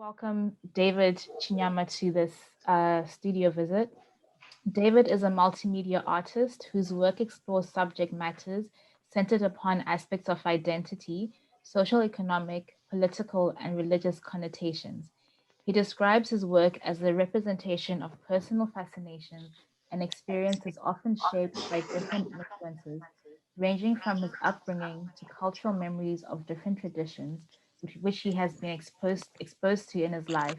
welcome David Chinyama to this studio visit. David is a multimedia artist whose work explores subject matters centered upon aspects of identity, social, economic, political, and religious connotations. He describes his work as a representation of personal fascinations and experiences often shaped by different influences, ranging from his upbringing to cultural memories of different traditions which he has been exposed to in his life.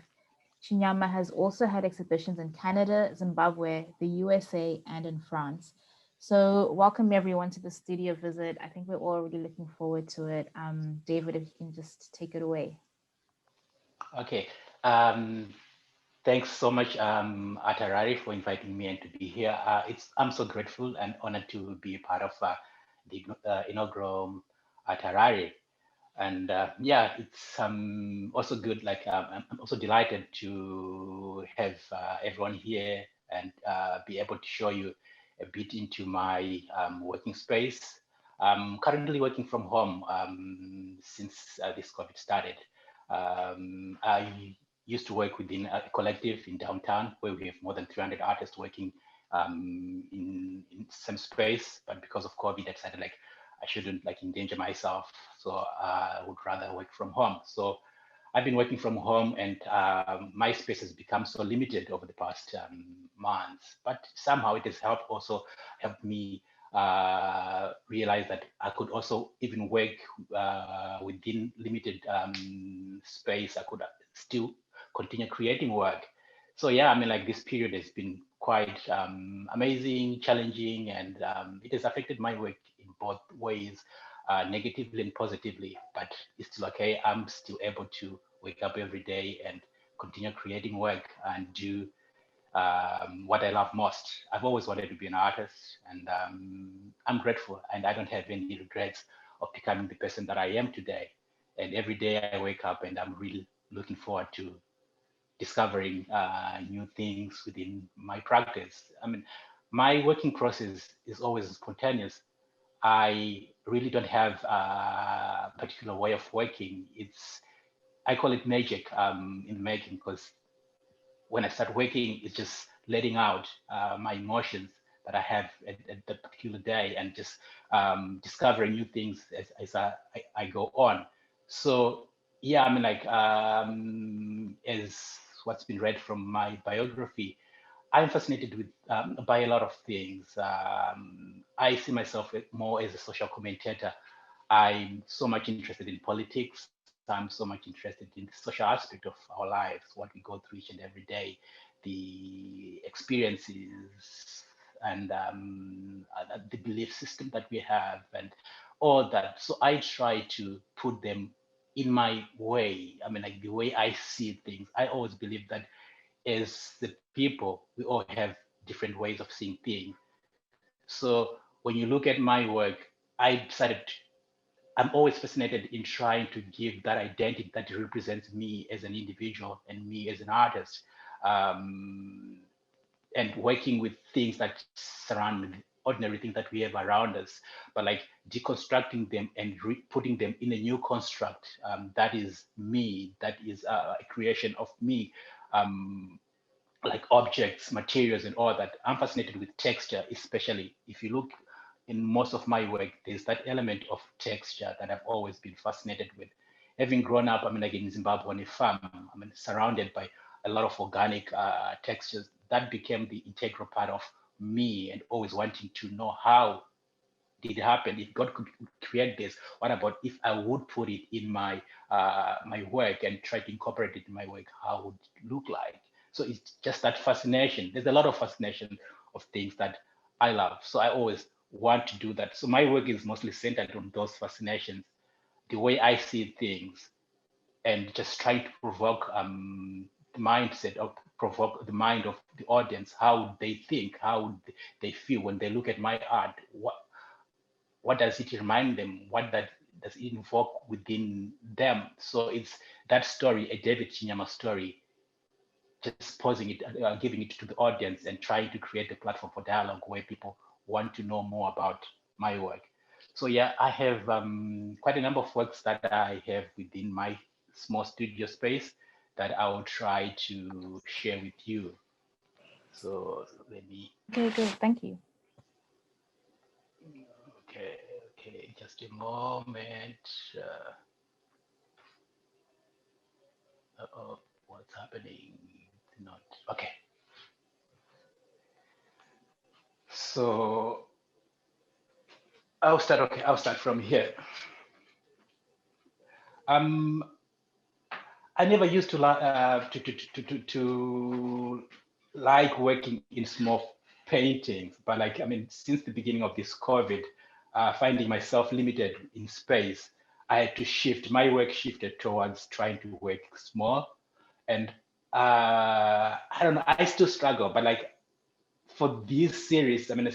Chinyama has also had exhibitions in Canada, Zimbabwe, the USA, and in France. So, welcome everyone to the studio visit. I think we're all really looking forward to it. David, if you can just take it away. Okay. Um, Thanks so much, Atarari, for inviting me and to be here. I'm so grateful and honored to be a part of the inaugural Atarari. And yeah, it's also good. I'm also delighted to have everyone here and be able to show you a bit into my working space. I'm currently working from home since this COVID started. I used to work within a collective in downtown where we have more than 300 artists working in some space, but because of COVID, I decided like I shouldn't like endanger myself, so I would rather work from home. So I've been working from home, and my space has become so limited over the past months. But somehow it has helped me realize that I could also even work within limited space. I could still continue creating work. So yeah, I mean, like this period has been quite amazing, challenging, and it has affected my work in both ways, negatively and positively. But it's still okay. I'm still able to wake up every day and continue creating work and do what I love most. I've always wanted to be an artist, and I'm grateful, and I don't have any regrets of becoming the person that I am today. And every day I wake up, and I'm really looking forward to discovering new things within my practice. I mean, my working process is always spontaneous. I really don't have a particular way of working. I call it magic in the making, because when I start working, it's just letting out my emotions that I have at that particular day, and just discovering new things as I go on. So yeah, I mean, like as what's been read from my biography, I'm fascinated with by a lot of things. I see myself more as a social commentator. I'm so much interested in politics. I'm so much interested in the social aspect of our lives, what we go through each and every day, the experiences, and the belief system that we have, and all that. So I try to put them in my way. I mean, like the way I see things. I always believe that as the people, we all have different ways of seeing things. So when you look at my work, I decided I'm always fascinated in trying to give that identity that represents me as an individual and me as an artist, um, and working with things that surround me, ordinary things that we have around us, but like deconstructing them and putting them in a new construct that is me, that is a creation of me. Um, like objects, materials, and all that. I'm fascinated with texture, especially if you look in most of my work, there's that element of texture that I've always been fascinated with. Having grown up, I mean, like in Zimbabwe on a farm, I mean, surrounded by a lot of organic textures, that became the integral part of me, and always wanting to know how did it happen. If God could create this, what about if I would put it in my work and try to incorporate it in my work? How would it look like? So it's just that fascination. There's a lot of fascination of things that I love. So I always want to do that. So my work is mostly centered on those fascinations, the way I see things, and just trying to provoke the mindset, or provoke the mind of the audience. How they think, how they feel when they look at my art. What does it remind them? What that does it invoke within them? So it's that story, a David Chinyama story, just posing it, giving it to the audience, and trying to create a platform for dialogue where people want to know more about my work. So yeah, I have quite a number of works that I have within my small studio space. that I will try to share with you. So let me. Okay, good. Thank you. Okay, okay, just a moment. Oh, what's happening? Not okay. So I'll start. Okay, I'll start from here. Um, I never used to like working in small paintings, but like I mean, since the beginning of this COVID, finding myself limited in space, I had to shift. My work shifted towards trying to work small, and I don't know. I still struggle, but like for this series, I mean,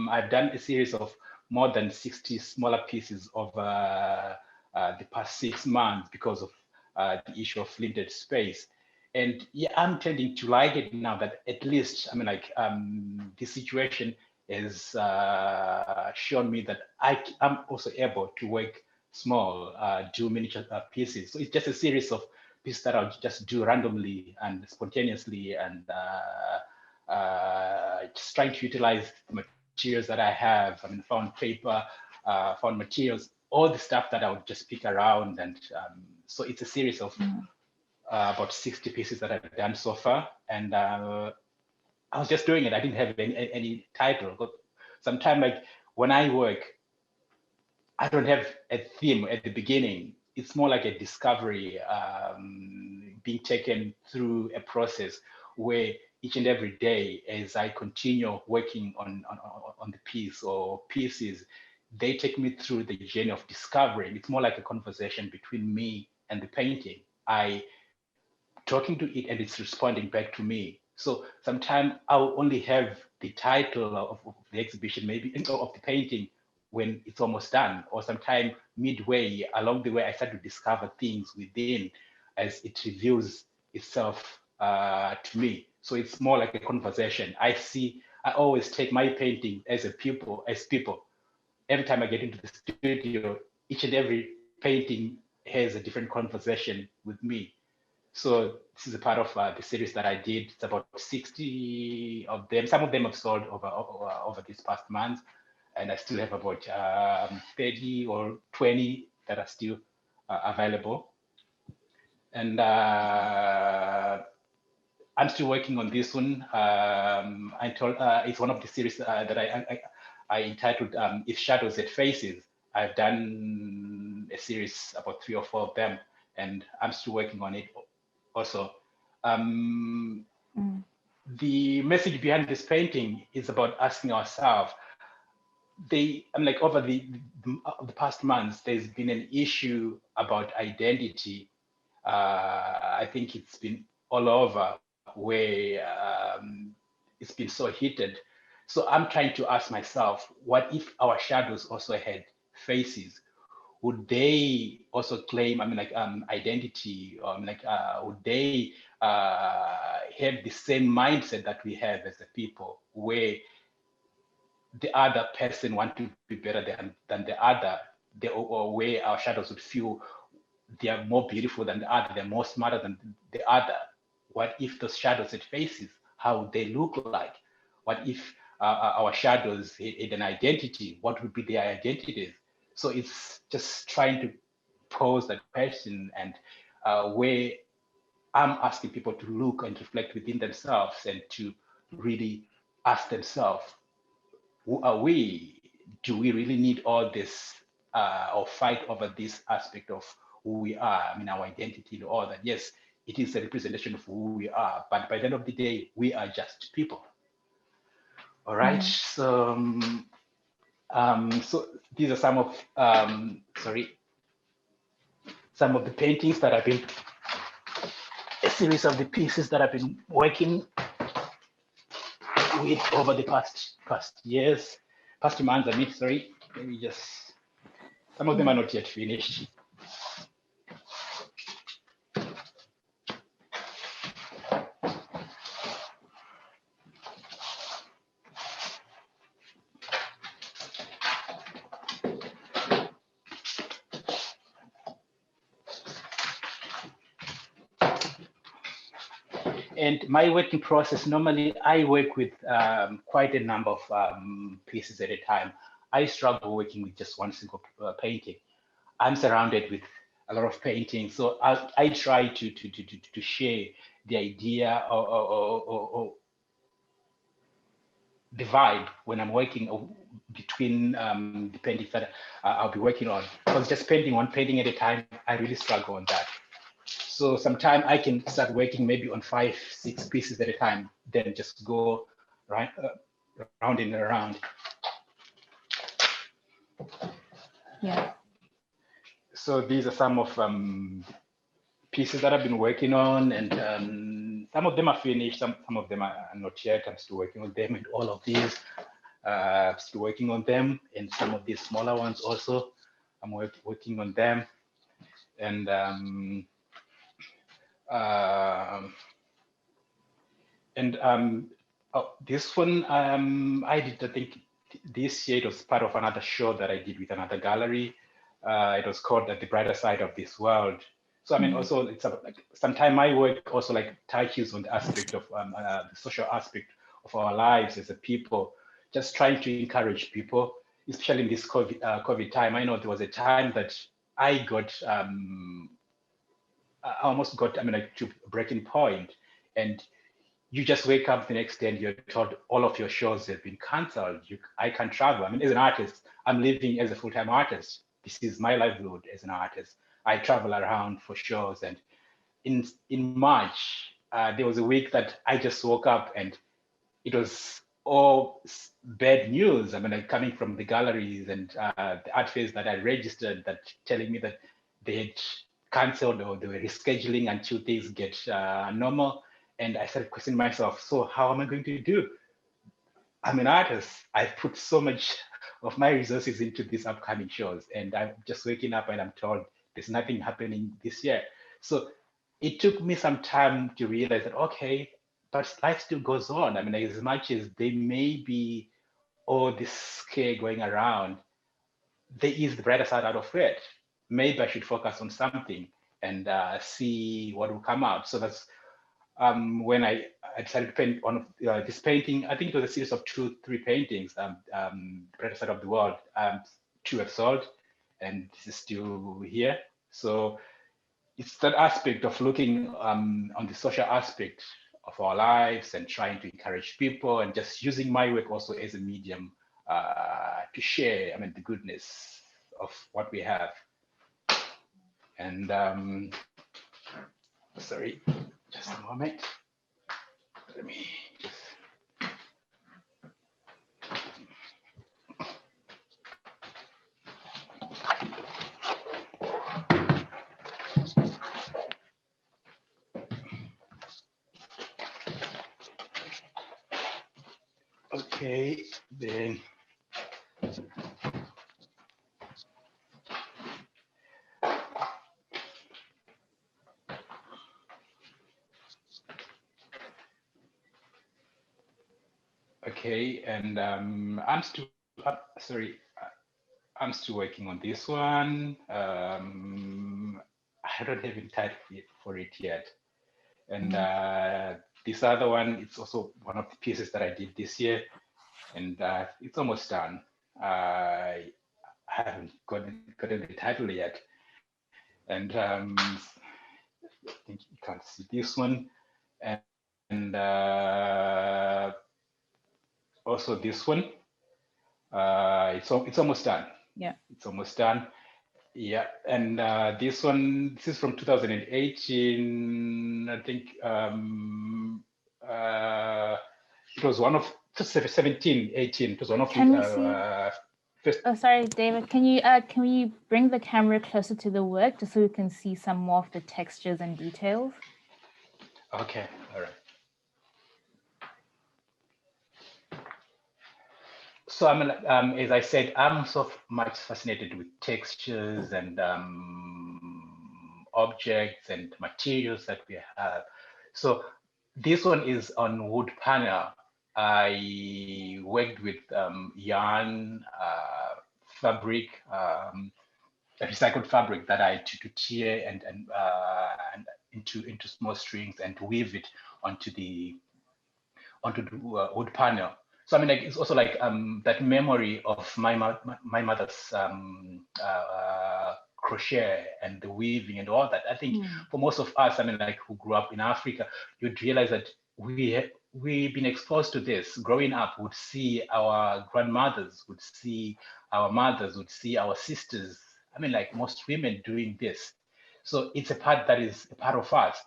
I've done a series of more than 60 smaller pieces over the past 6 months because of the issue of limited space. And yeah, I'm tending to like it now that at least, I mean, like the situation has shown me that I'm also able to work small, do miniature pieces. So it's just a series of pieces that I'll just do randomly and spontaneously and just trying to utilize the materials that I have. I mean, found paper, found materials, all the stuff that I would just pick around. And so it's a series of about 60 pieces that I've done so far. And I was just doing it. I didn't have any title. But sometimes, like when I work, I don't have a theme at the beginning. It's more like a discovery, being taken through a process where each and every day, as I continue working on the piece or pieces, they take me through the journey of discovering. It's more like a conversation between me and the painting. I talking to it and it's responding back to me. So sometimes I'll only have the title of the exhibition, maybe of the painting when it's almost done, or sometime midway along the way, I start to discover things within as it reveals itself to me. So it's more like a conversation. I always take my painting as a pupil, as people. Every time I get into the studio, each and every painting has a different conversation with me. So this is a part of the series that I did. It's about 60 of them. Some of them have sold over this past month, and I still have about 30 or 20 that are still available. And I'm still working on this one. It's one of the series that I entitled "If Shadows Had Faces." I've done a series about 3 or 4 of them, and I'm still working on it also. Um, the message behind this painting is about asking ourselves. I'm like over the past months, there's been an issue about identity. I think it's been all over where it's been so heated. So I'm trying to ask myself, what if our shadows also had faces? Would they also claim, I mean, like identity, or like would they have the same mindset that we have as a people, where the other person want to be better than the other, or where our shadows would feel they are more beautiful than the other, they're more smarter than the other. What if those shadows had faces? How would they look like? What if our shadows had an identity? What would be their identities? So it's just trying to pose that question, and where I'm asking people to look and reflect within themselves and to really ask themselves, who are we? Do we really need all this or fight over this aspect of who we are? I mean, our identity and all that. Yes, it is a representation of who we are, but by the end of the day, we are just people. All right. So these are some of some of the paintings that I've been, a series of the pieces that I've been working with over the past years, past months. I mean, sorry. Let me just. Some of them are not yet finished. And my working process, normally I work with quite a number of pieces at a time. I struggle working with just one single painting. I'm surrounded with a lot of paintings, so I try to share the idea or divide when I'm working between the paintings that I'll be working on. Because just painting one painting at a time, I really struggle on that. So sometimes I can start working maybe on 5, 6 pieces at a time, then just go right round and around. Yeah. So these are some of pieces that I've been working on, and some of them are finished, some of them are not yet. I'm still working on them, and all of these, still working on them, and some of these smaller ones also, I'm working on them, and this one I did, I think this year it was part of another show that I did with another gallery. It was called The Brighter Side of This World. So I mean, also it's like sometimes my work also like touches on the aspect of the social aspect of our lives as a people, just trying to encourage people, especially in this COVID time. I know there was a time that I got I almost got, I mean, like to breaking point, and you just wake up the next day and you're told all of your shows have been canceled. I can't travel. I mean, as an artist, I'm living as a full-time artist. This is my livelihood as an artist. I travel around for shows, and in March, there was a week that I just woke up and it was all bad news. I mean, like coming from the galleries and the art fairs that I registered, that telling me that they had cancelled or they were rescheduling until things get normal. And I started questioning myself, so how am I going to do? I'm an artist. I've put so much of my resources into these upcoming shows, and I'm just waking up and I'm told there's nothing happening this year. So it took me some time to realize that, okay, but life still goes on. I mean, as much as there may be all this scare going around, there is the brighter side out of it. Maybe I should focus on something and see what will come out. So that's when I decided to paint one of this painting. I think it was a series of 2, 3 paintings, Brighter Side of the World. 2 have sold, and this is still here. So it's that aspect of looking on the social aspect of our lives and trying to encourage people, and just using my work also as a medium to share, I mean, the goodness of what we have. And sorry, just a moment. Let me just. Okay, then. Okay, and I'm still, sorry, I'm still working on this one. I don't have a title for it yet. And this other one, it's also one of the pieces that I did this year, and it's almost done. I haven't gotten the title yet. And I think you can't see this one. And also this one. It's almost done. Yeah. It's almost done. Yeah, and this one, this is from 2018. I think it was one of 17, 18. It was one of Can we the see? first. Oh, sorry, David. Can you bring the camera closer to the work just so we can see some more of the textures and details? Okay, all right. So I mean, as I said, I'm so much fascinated with textures and objects and materials that we have. So this one is on wood panel. I worked with yarn, fabric, recycled fabric that I to tear and into small strings and weave it onto the wood panel. So I mean, like it's also like that memory of my mother's crochet and the weaving and all that. I think for most of us, I mean, like who grew up in Africa, you'd realize that we've been exposed to this growing up. Would see our grandmothers, would see our mothers, would see our sisters. I mean, like most women doing this. So it's a part that is a part of us.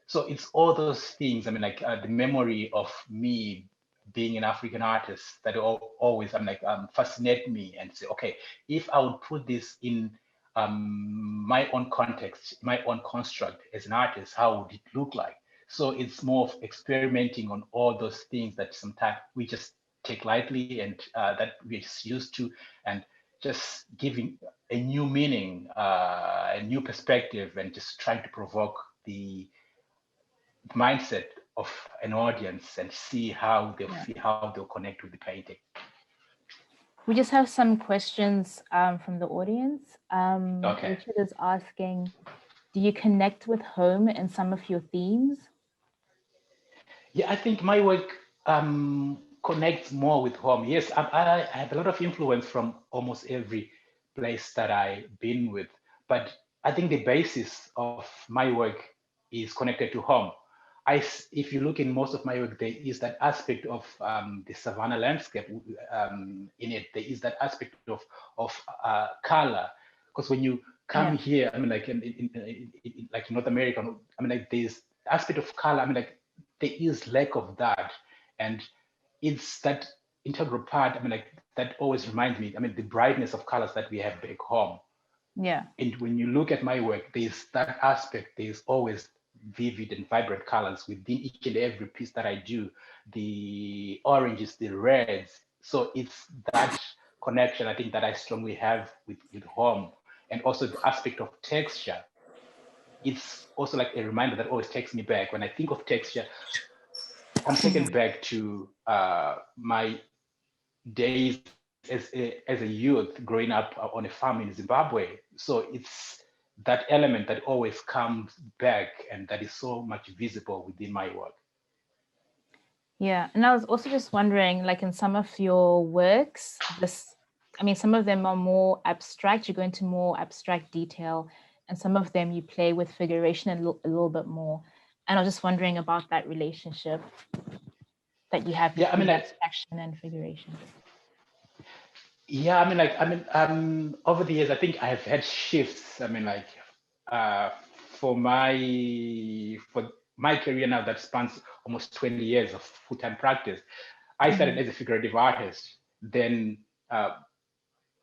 So it's all those things. I mean, like the memory of me being an African artist that always, I'm like, fascinate me and say, okay, if I would put this in my own context, my own construct as an artist, how would it look like? So it's more of experimenting on all those things that sometimes we just take lightly and that we're just used to, and just giving a new meaning, a new perspective, and just trying to provoke the mindset of an audience and see how they'll feel, how they'll connect with the painting. We just have some questions from the audience. Okay. Richard is asking, do you connect with home in some of your themes? Yeah, I think my work connects more with home. Yes, I have a lot of influence from almost every place that I've been with, but I think the basis of my work is connected to home. If you look in most of my work, there is that aspect of the savanna landscape in it. There is that aspect of color, because when you come here, I mean, like like in North America, I mean, like there's aspect of color. I mean, like there is lack of that, and it's that integral part. I mean, like that always reminds me. I mean, the brightness of colors that we have back home. Yeah. And when you look at my work, there's that aspect. There's always vivid and vibrant colors within each and every piece that I do. The oranges, the reds. So it's that connection, I think, that I strongly have with home, and also the aspect of texture. It's also like a reminder that always takes me back. When I think of texture, I'm taken back to my days as a youth growing up on a farm in Zimbabwe. So it's that element that always comes back and that is so much visible within my work. Yeah, and I was also just wondering, like in some of your works, I mean, some of them are more abstract, you go into more abstract detail, and some of them you play with figuration a little bit more. And I was just wondering about that relationship that you have Yeah, I mean, between like, abstraction and figuration. yeah, over the years, I think I've had shifts. I mean, like, uh, for my career now that spans almost 20 years of full-time practice, I started as a figurative artist, then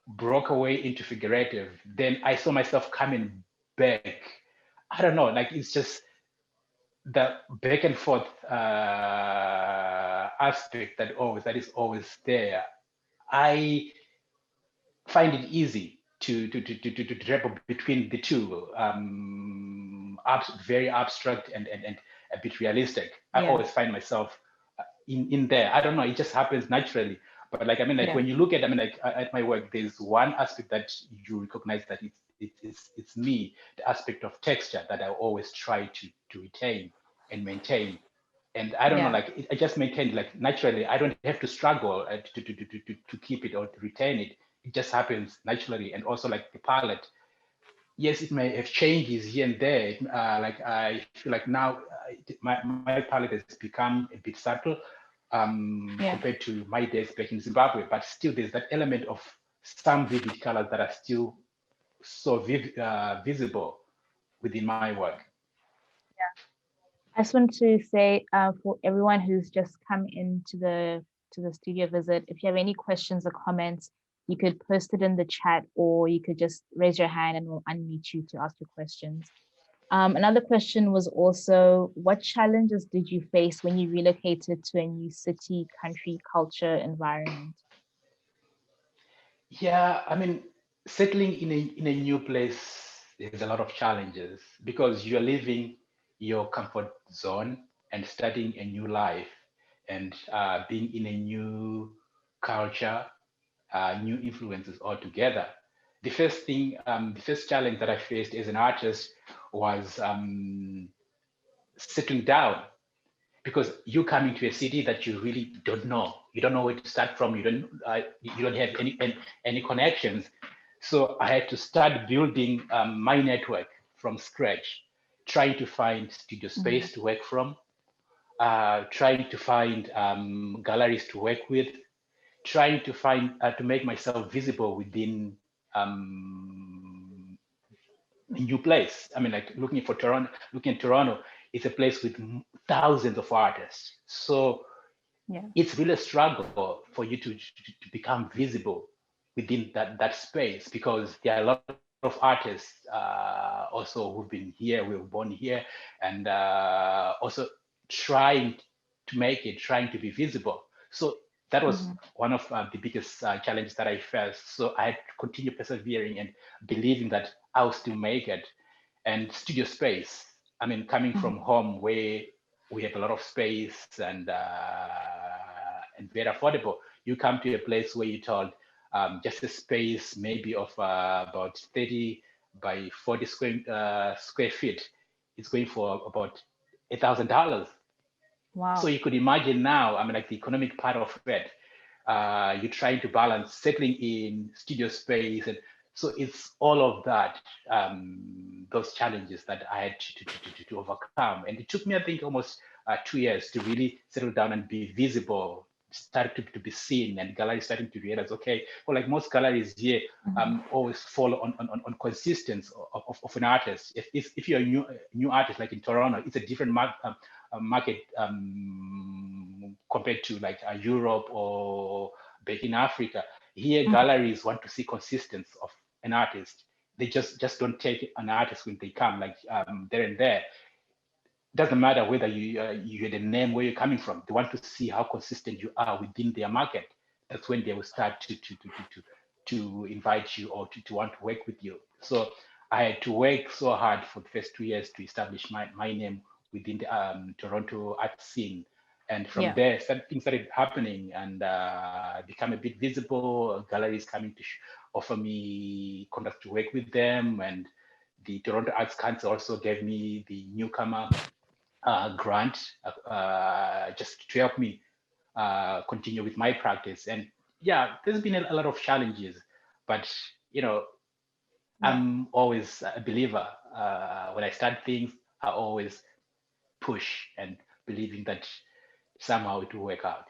broke away into figurative. Then I saw myself coming back. I don't know, like it's just the back and forth aspect that is always there. I find it easy to travel between the two, very abstract and a bit realistic. I always find myself in there. I don't know, it just happens naturally. But like, I mean, like when you look at, I mean, like at my work, there's one aspect that you recognize that it's me, the aspect of texture that I always try to retain and maintain. And I don't know, like I just maintain like naturally. I don't have to struggle to keep it or to retain it. It just happens naturally. And also like the palette, yes, it may have changes here and there. Like I feel like now my palette has become a bit subtle compared to my days back in Zimbabwe, but still there's that element of some vivid colors that are still so visible within my work. I just want to say for everyone who's just come into the studio visit, if you have any questions or comments, you could post it in the chat, or you could just raise your hand and we'll unmute you to ask your questions. Another question was also, what challenges did you face when you relocated to a new city, country, culture, environment? Yeah, I mean, settling in a new place, there's a lot of challenges because you're leaving your comfort zone and starting a new life, and being in a new culture, new influences altogether. The first challenge that I faced as an artist was settling down, because you come into a city that you really don't know. You don't know where to start from. You don't have any connections. So I had to start building my network from scratch, trying to find studio space to work from, trying to find galleries to work with, trying to find to make myself visible within a new place. I mean, like looking for Toronto, looking at Toronto, it's a place with thousands of artists. So Yeah. it's really a struggle for you to become visible within that space, because there are a lot of artists also who've been here, we were born here, and also trying to make it, trying to be visible. So that was one of the biggest challenges that I faced. So I had to continue persevering and believing that I'll still make it. And studio space, I mean, coming from home where we have a lot of space and very affordable, you come to a place where you're told just a space maybe of about 30 by 40 square feet, it's going for about $1,000. So Wow. you could imagine now, I mean, like the economic part of it, you're trying to balance settling in studio space. And so it's all of that, those challenges that I had to overcome. And it took me, I think, almost 2 years to really settle down and be visible, start to be seen, and galleries starting to realize, okay, well, like most galleries here, always follow on consistency of an artist. If you're a new artist, like in Toronto, it's a different market compared to like Europe or back in Africa. Here, galleries want to see consistency of an artist. They just don't take an artist when they come, like there and there. Doesn't matter whether you had a name where you're coming from. They want to see how consistent you are within their market. That's when they will start to invite you or to want to work with you. So I had to work so hard for the first 2 years to establish my name within the Toronto art scene. And from Yeah. there, things started happening and become a bit visible. Galleries coming to offer me contracts to work with them. And the Toronto Arts Council also gave me the newcomer grant just to help me continue with my practice. And yeah, there's been a lot of challenges, but you know, Yeah. I'm always a believer. When I start things, I always push and believing that somehow it will work out.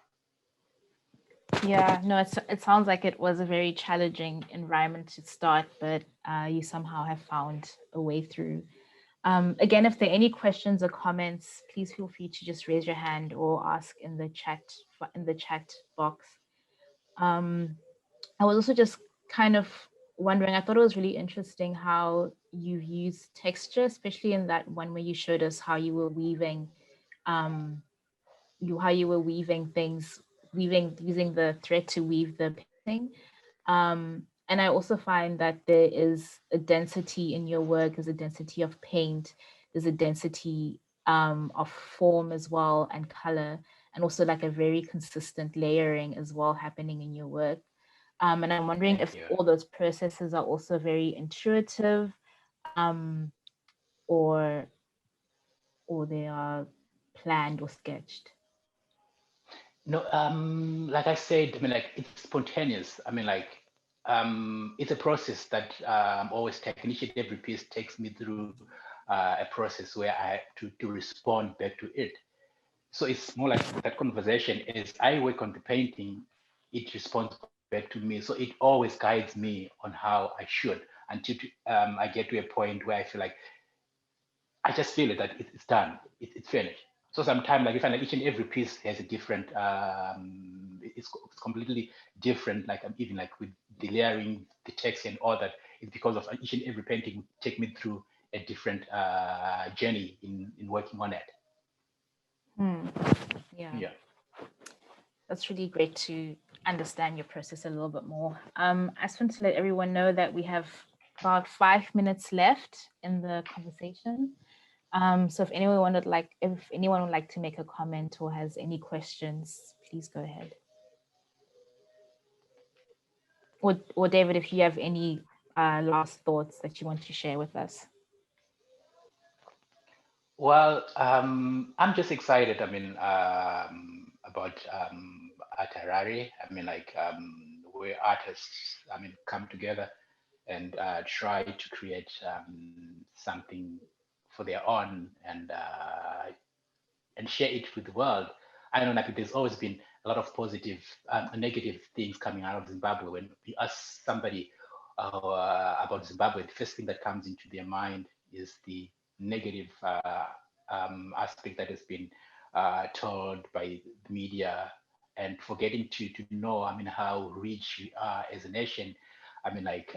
Yeah, no, it sounds like it was a very challenging environment to start, but you somehow have found a way through. Again, if there are any questions or comments, please feel free to just raise your hand or ask in the chat box. I was also just kind of wondering, I thought it was really interesting how you've used texture, especially in that one where you showed us how you were weaving um, how you were weaving things, using the thread to weave the painting. And I also find that there is a density in your work. There's a density of paint. There's a density of form as well, and color, and also like a very consistent layering as well happening in your work. And I'm wondering Thank if you. all those processes are also very intuitive, um, or they are planned or sketched. No, like I said, I mean, like it's spontaneous. I mean, like it's a process that always take initiative. Every piece takes me through a process where I have to respond back to it. So it's more like that conversation. As I work on the painting, it responds back to me. So it always guides me on how I should until I get to a point where I feel like I just feel it that it's done, it's finished. So sometimes, like, you find like each and every piece has a different, it's completely different. Like even like with the layering, the text, and all that, it's because of each and every painting would take me through a different journey in working on it. Hmm. Yeah. Yeah. That's really great to understand your process a little bit more. I just want to let everyone know that we have about 5 minutes left in the conversation. So if anyone would like to make a comment or has any questions, please go ahead. Or David, if you have any last thoughts that you want to share with us. Well, I'm just excited. I mean, about Art Harari. I mean, like where artists, I mean, come together and try to create something for their own and share it with the world. I know like there's always been a lot of positive and negative things coming out of Zimbabwe. When you ask somebody about Zimbabwe, the first thing that comes into their mind is the negative aspect that has been told by the media, and forgetting to know, I mean, how rich we are as a nation. I mean, like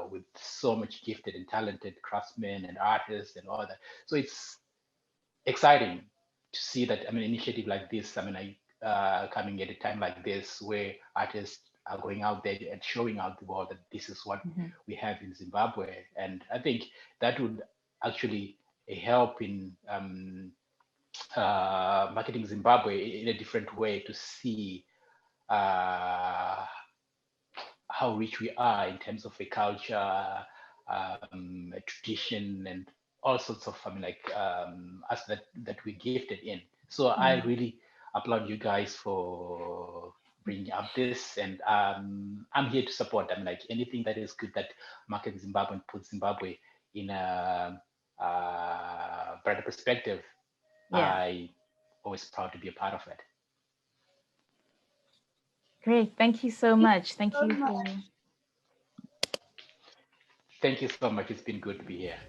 with so much gifted and talented craftsmen and artists and all that. So it's exciting to see that, I mean, initiative like this, I mean, coming at a time like this where artists are going out there and showing out the world that this is what Mhm. we have in Zimbabwe. And I think that would actually help in marketing Zimbabwe in a different way, to see uh, how rich we are in terms of a culture, a tradition, and all sorts of, I mean, like us that we're gifted in. So I Mm. really applaud you guys for bringing up this, and I'm here to support. I mean, like anything that is good that markets Zimbabwe and puts Zimbabwe in a brighter perspective. Yeah. I always proud to be a part of it. Great. Thank you so Thank much. you Thank so you much. for. Thank you so much. It's been good to be here.